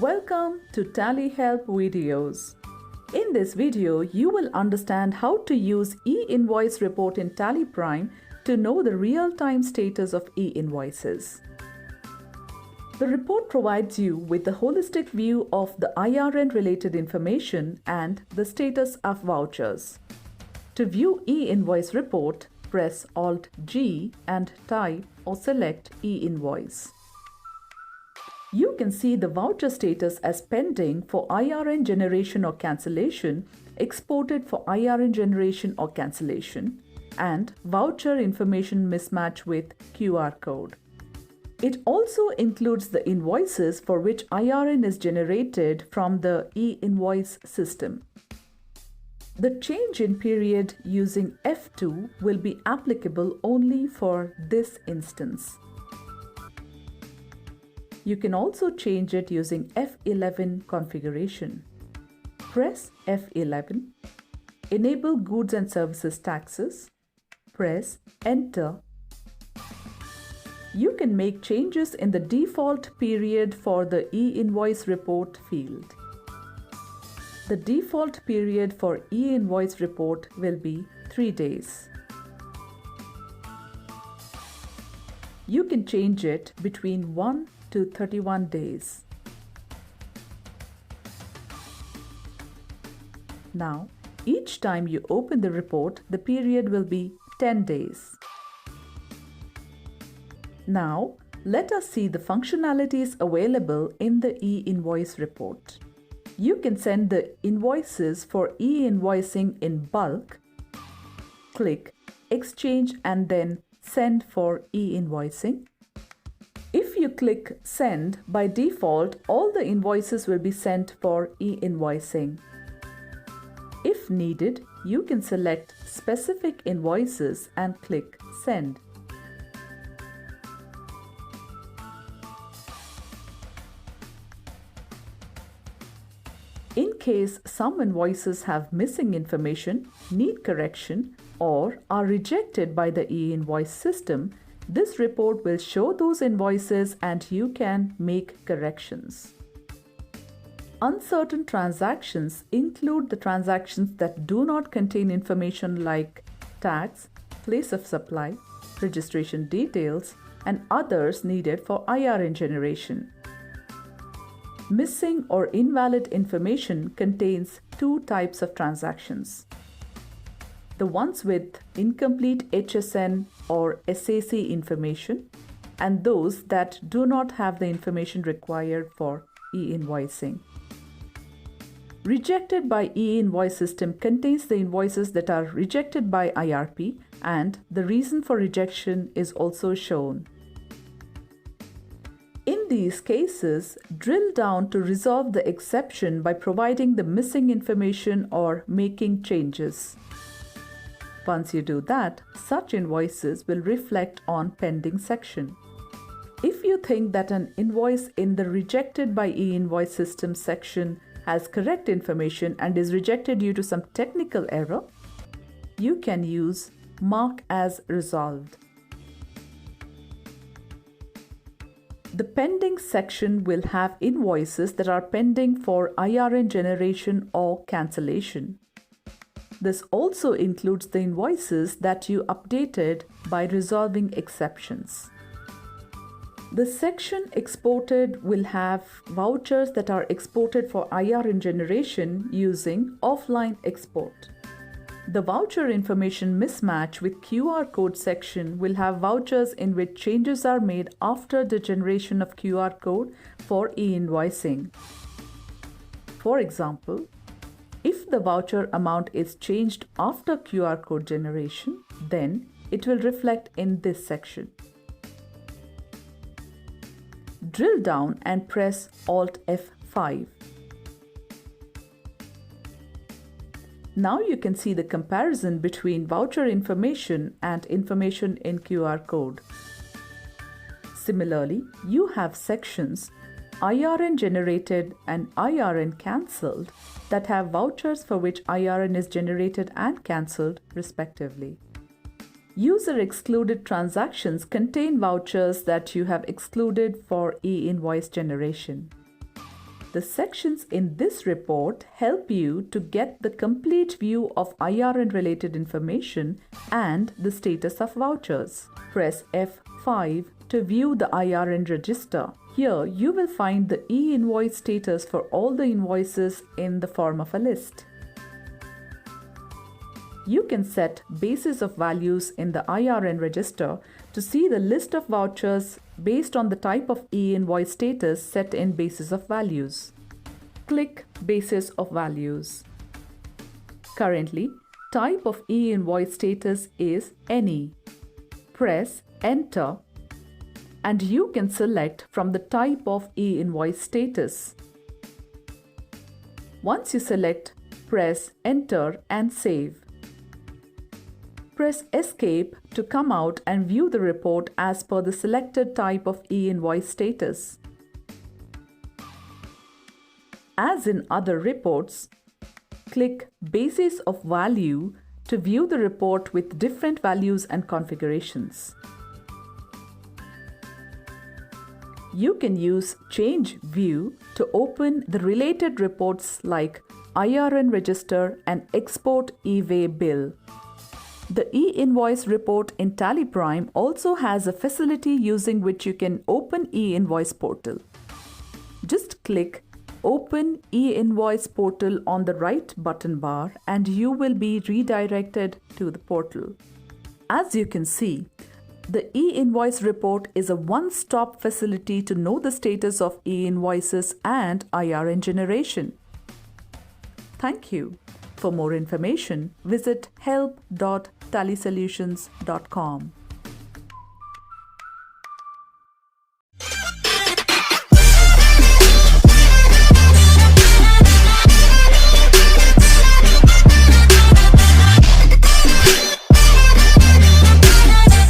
Welcome to Tally Help videos. In this video, you will understand how to use e-invoice report in Tally Prime to know the real-time status of e-invoices. The report provides you with the holistic view of the IRN related information and the status of vouchers. To view e-invoice report, press Alt-G and type or select e-invoice. You can see the voucher status as pending for IRN generation or cancellation, exported for IRN generation or cancellation, and voucher information mismatch with QR code. It also includes the invoices for which IRN is generated from the e-Invoice system. The change in period using F2 will be applicable only for this instance. You can also change it using F11 configuration. Press F11, enable goods and services taxes, press Enter. You can make changes in the default period for the e-invoice report field. The default period for e-invoice report will be 3 days. You can change it between 1 to 31 days. Now, each time you open the report, the period will be 10 days. Now, let us see the functionalities available in the e-invoice report. You can send the invoices for e-invoicing in bulk. Click Exchange and then Send for e-invoicing. If you click Send, by default, all the invoices will be sent for e-invoicing. If needed, you can select specific invoices and click Send. In case some invoices have missing information, need correction, or are rejected by the e-invoice system, this report will show those invoices and you can make corrections. Uncertain transactions include the transactions that do not contain information like tax, place of supply, registration details, and others needed for IRN generation. Missing or invalid information contains two types of transactions: the ones with incomplete HSN or SAC information, and those that do not have the information required for e-invoicing. Rejected by e-invoice system contains the invoices that are rejected by IRP, and the reason for rejection is also shown. In these cases, drill down to resolve the exception by providing the missing information or making changes. Once you do that, such invoices will reflect on pending section. If you think that an invoice in the Rejected by e-invoice system section has correct information and is rejected due to some technical error, you can use Mark as Resolved. The pending section will have invoices that are pending for IRN generation or cancellation. This also includes the invoices that you updated by resolving exceptions. The section Exported will have vouchers that are exported for IRN generation using offline export. The voucher information mismatch with QR code section will have vouchers in which changes are made after the generation of QR code for e-invoicing. For example, if the voucher amount is changed after QR code generation, then it will reflect in this section. Drill down and press Alt F5. Now you can see the comparison between voucher information and information in QR code. Similarly, you have sections IRN generated and IRN cancelled that have vouchers for which IRN is generated and cancelled respectively. User excluded transactions contain vouchers that you have excluded for e-invoice generation. The sections in this report help you to get the complete view of IRN related information and the status of vouchers. Press F5 to view the IRN register. Here you will find the e-invoice status for all the invoices in the form of a list. You can set basis of values in the IRN register to see the list of vouchers based on the type of e-invoice status set in basis of values. Click Basis of Values. Currently, type of e-invoice status is Any. Press Enter and you can select from the type of e-invoice status. Once you select, press Enter and save. Press Escape to come out and view the report as per the selected type of e-invoice status. As in other reports, click Basis of Value to view the report with different values and configurations. You can use Change View to open the related reports like IRN Register and Export e-Way Bill. The e-invoice report in Tally Prime also has a facility using which you can open e-invoice portal. Just click Open e-invoice portal on the right button bar and you will be redirected to the portal. As you can see, the e-invoice report is a one-stop facility to know the status of e-invoices and IRN generation. Thank you. For more information, visit help.tallysolutions.com.